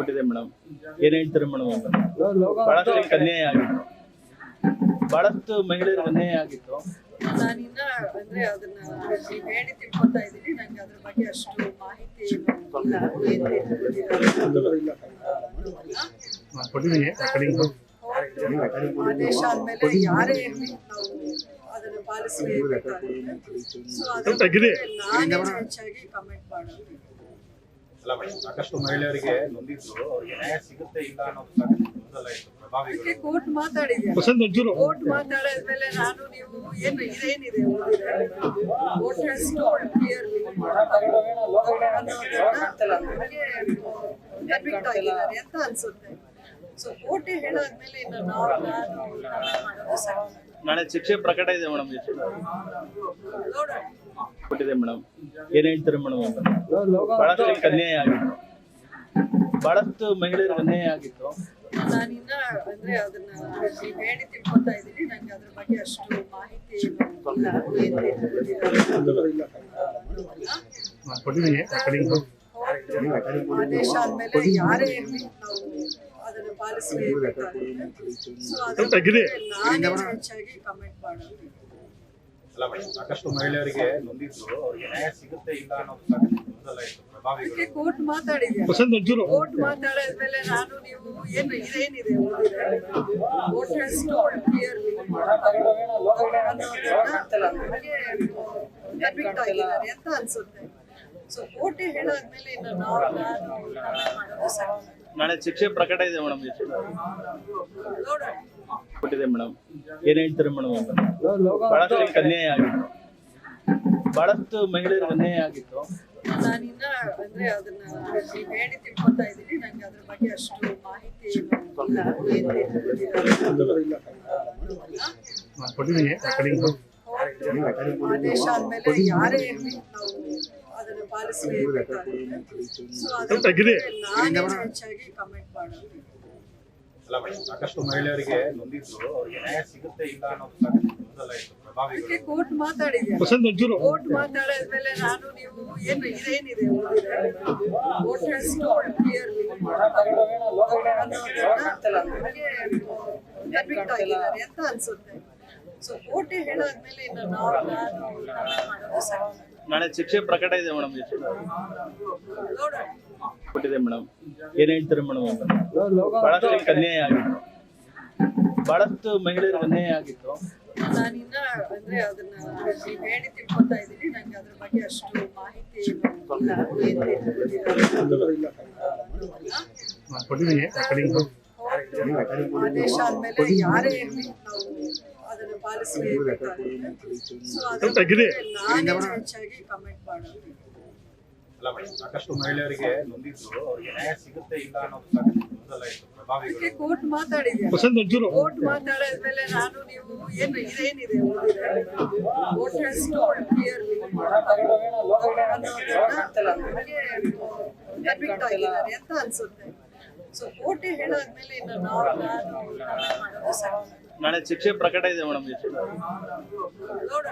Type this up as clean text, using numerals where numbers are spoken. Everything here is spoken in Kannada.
ಕೊಟ್ಟಿದೆ ಮೇಡಮ್. ಏನ್ ಹೇಳ್ತಾರೆ ಮೇಡಮ್ ಅಂತ ಬಹಳಷ್ಟು ಜನಕ್ಕೆ ಅನ್ಯಾಯ ಆಗಿತ್ತು, ಬಹಳಷ್ಟು ಮಹಿಳೆಯರಿಗೆ ಅನ್ಯಾಯ ಆಗಿತ್ತು. ನಾನಿನ್ನ ಅಂದ್ರೆ ಅದನ್ನ ನೀವು ಹೇಳಿ ತಿಳ್ಕೊತಾ ಇದ್ದೀನಿ. ನಂಗೆ ಅದ್ರ ಬಗ್ಗೆ ಅಷ್ಟು ಮಾಹಿತಿ ಆದೇಶ ಆದ್ಮೇಲೆ ಯಾರೇ ಇರಲಿ ನಾವು ಅದನ್ನು ಪಾಲಿಸಲೇಬೇಕಾಗುತ್ತೆ. ಸೊ ಅದ್ರ ಬಗ್ಗೆ ನಾನೇ ಹೆಚ್ಚಾಗಿ ಕಮೆಂಟ್ ಮಾಡೋದು. ಅಲ್ಲ ಮೇಡಮ್, ಸಾಕಷ್ಟು ಮಹಿಳೆಯರಿಗೆ ನೊಂದಿದ್ರು, ಅವ್ರಿಗೆ ನ್ಯಾಯ ಸಿಗುತ್ತೆ ಇಲ್ಲ ಅನ್ನೋದು ಸಾಕಷ್ಟು ಗೊಂದಲ ಇತ್ತು. ಪ್ರಭಾವಿಗಳು ಕೋರ್ಟ್ ಮಾತಾಡಿದ್ಯಾ, ಕೋರ್ಟ್ ಮಾತಾಡಿದ್ಮೇಲೆ ನಾನು ನೀವು ಏನು ಇದೇನಿದೆ court has told clearly convict ಆಗಿದ್ದಾರೆ ಅಂತ ಅನ್ಸುತ್ತೆ. ಸೊ ಕೋರ್ಟ್ ಹೇಳಾದ್ಮೇಲೆ ಇನ್ನು ನಾನು ಮಾಡೋದು ಸರಿ. ನಾಳೆ ಶಿಕ್ಷೆ ಪ್ರಕಟ ಇದೆ ಮೇಡಮ್. ನೋಡೋಣ. ಕೊಟ್ಟಿದೆ ಮೇಡಮ್. ಏನ್ ಹೇಳ್ತಾರೆ ಮೇಡಮ್ ಅಂತ ಬಹಳಷ್ಟು ಜನಕ್ಕೆ ಅನ್ಯಾಯ ಆಗಿತ್ತು, ಬಹಳಷ್ಟು ಮಹಿಳೆಯರಿಗೆ ಅನ್ಯಾಯ ಆಗಿತ್ತು. ನಾನಿನ್ನ ಅಂದ್ರೆ ಅದನ್ನ ನೀವು ಹೇಳಿ ತಿಳ್ಕೊತಾ ಇದ್ದೀನಿ. ನಂಗೆ ಅದ್ರ ಬಗ್ಗೆ ಅಷ್ಟು ಮಾಹಿತಿ ಆದೇಶ ಆದ್ಮೇಲೆ ಯಾರೇ ಇರಲಿ ನಾವು ಅದನ್ನು ಪಾಲಿಸಲೇಬೇಕಾಗುತ್ತೆ. ಸೊ ಅದ್ರ ಬಗ್ಗೆ ನಾನೇ ಹೆಚ್ಚಾಗಿ ಕಮೆಂಟ್ ಮಾಡೋದು. ಅಲ್ಲ ಮೇಡಮ್, ಸಾಕಷ್ಟು ಮಹಿಳೆಯರಿಗೆ ನೊಂದಿದ್ರು, ಅವ್ರಿಗೆ ನ್ಯಾಯ ಸಿಗುತ್ತೆ ಇಲ್ಲ ಅನ್ನೋದು ಸಾಕಷ್ಟು ಗೊಂದಲ ಇತ್ತು. ಪ್ರಭಾವಿಗಳು ಕೋರ್ಟ್ ಮಾತಾಡಿದ್ಯಾ, ಕೋರ್ಟ್ ಮಾತಾಡಿದ್ಮೇಲೆ ನಾನು ನೀವು ಏನು ಇದೇನಿದೆ court has told clearly convict ಆಗಿದ್ದಾರೆ ಅಂತ ಅನ್ಸುತ್ತೆ. ಸೊ ಕೋರ್ಟ್ ಹೇಳಾದ್ಮೇಲೆ ಇನ್ನು ನಾನು ಮಾಡೋದು ಸರಿ. ನಾಳೆ ಶಿಕ್ಷೆ ಪ್ರಕಟ ಇದೆ ಮೇಡಮ್. ನೋಡೋಣ. ಕೊಟ್ಟಿದೆ ಮೇಡಮ್. ಏನ್ ಹೇಳ್ತಾರೆ ಮೇಡಮ್ ಅಂತ ಬಹಳಷ್ಟು ಜನಕ್ಕೆ ಅನ್ಯಾಯ ಆಗಿತ್ತು, ಬಹಳಷ್ಟು ಮಹಿಳೆಯರಿಗೆ ಅನ್ಯಾಯ ಆಗಿತ್ತು. ನಾನಿನ್ನ ಅಂದ್ರೆ ಅದನ್ನ ನೀವು ಹೇಳಿ ತಿಳ್ಕೊತಾ ಇದ್ದೀನಿ. ನಂಗೆ ಅದ್ರ ಬಗ್ಗೆ ಅಷ್ಟು ಮಾಹಿತಿ ಆದೇಶ ಆದ್ಮೇಲೆ ಯಾರೇ ಇರಲಿ ನಾವು ಅದನ್ನು ಪಾಲಿಸಲೇಬೇಕಾಗುತ್ತೆ. ಸೊ ಅದ್ರ ಬಗ್ಗೆ ನಾನೇ ಹೆಚ್ಚಾಗಿ ಕಮೆಂಟ್ ಮಾಡೋದು. ಅಲ್ಲ ಮೇಡಮ್, ಸಾಕಷ್ಟು ಮಹಿಳೆಯರಿಗೆ ನೊಂದಿದ್ರು, ಅವ್ರಿಗೆ ನ್ಯಾಯ ಸಿಗುತ್ತೆ ಇಲ್ಲ ಅನ್ನೋದು ಸಾಕಷ್ಟು ಗೊಂದಲ ಇತ್ತು. ಪ್ರಭಾವಿಗಳು ಕೋರ್ಟ್ ಮಾತಾಡಿದ್ಯಾ, ಕೋರ್ಟ್ ಮಾತಾಡಿದ್ಮೇಲೆ ನಾನು ನೀವು ಏನು ಇದೇನಿದೆ court has told clearly convict ಆಗಿದ್ದಾರೆ ಅಂತ ಅನ್ಸುತ್ತೆ. ಸೊ ಕೋರ್ಟ್ ಹೇಳಾದ್ಮೇಲೆ ಇನ್ನು ನಾನು ಮಾಡೋದು ಸರಿ. ನಾಳೆ ಶಿಕ್ಷೆ ಪ್ರಕಟ ಇದೆ ಮೇಡಮ್. ನೋಡೋಣ. ಕೊಟ್ಟಿದೆ ಮೇಡಮ್. ಏನ್ ಹೇಳ್ತಾರೆ ಮೇಡಮ್ ಅಂತ ಬಹಳಷ್ಟು ಜನಕ್ಕೆ ಅನ್ಯಾಯ ಆಗಿತ್ತು, ಬಹಳಷ್ಟು ಮಹಿಳೆಯರಿಗೆ ಅನ್ಯಾಯ ಆಗಿತ್ತು. ನಾನಿನ್ನ ಅಂದ್ರೆ ಅದನ್ನ ನೀವು ಹೇಳಿ ತಿಳ್ಕೊತಾ ಇದ್ದೀನಿ. ನಂಗೆ ಅದ್ರ ಬಗ್ಗೆ ಅಷ್ಟು ಮಾಹಿತಿ ಆದೇಶ ಆದ್ಮೇಲೆ ಯಾರೇ ಇರಲಿ ನಾವು ಅದನ್ನು ಪಾಲಿಸಲೇಬೇಕಾಗುತ್ತೆ. ಸೊ ಅದ್ರ ಬಗ್ಗೆ ನಾನೇ ಹೆಚ್ಚಾಗಿ ಕಮೆಂಟ್ ಮಾಡೋದು. ಅಲ್ಲ ಮೇಡಮ್, ಸಾಕಷ್ಟು ಮಹಿಳೆಯರಿಗೆ ನೊಂದಿದ್ರು, ಅವ್ರಿಗೆ ನ್ಯಾಯ ಸಿಗುತ್ತೆ ಇಲ್ಲ ಅನ್ನೋದು ಸಾಕಷ್ಟು ಗೊಂದಲ ಇತ್ತು. ಪ್ರಭಾವಿಗಳು ಕೋರ್ಟ್ ಮಾತಾಡಿದ್ಯಾ, ಕೋರ್ಟ್ ಮಾತಾಡಿದ್ಮೇಲೆ ನಾನು ನೀವು ಏನು ಇದೇನಿದೆ court has told clearly convict ಆಗಿದ್ದಾರೆ ಅಂತ ಅನ್ಸುತ್ತೆ. ಸೊ ಕೋರ್ಟ್ ಹೇಳಾದ್ಮೇಲೆ ಇನ್ನು ನಾನು ಮಾಡೋದು ಸರಿ. ನಾಳೆ ಶಿಕ್ಷೆ ಪ್ರಕಟ ಇದೆ ಮೇಡಮ್. ನೋಡೋಣ.